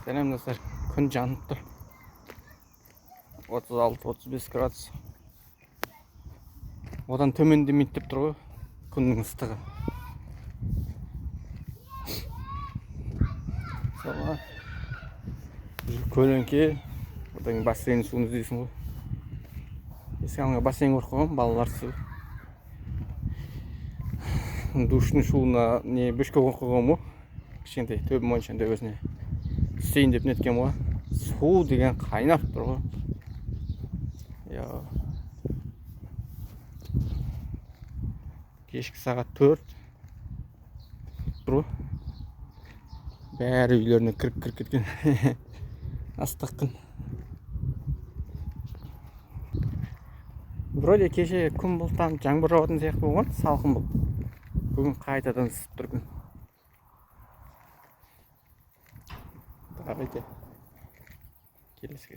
Сәлем достар, күн жанып тұр. 36-35 градус. Одан төмендемейді деп тұр ғой, күннің ыстығы. Соға көлеңке, одан бассейн суын іздейсің ғой. Еске бассейн көріп қойған, балалар су. Душтың суына не бөшке қойып қойған ғой. Кішкентай төбі моншаның төбесіне түсейін деп неткен ғой. Су деген қайнап тұр ғой. Кешкі сағат 4 тұр ғой. Бәрі үйлеріне кіріп кеткен. Астық күн. Вроде кеше күн бұлттанып жаңбыр жауатын сияқты болған, салқын болды. Бүгін қайтадан ысып тұр күн. Давайте. Келесі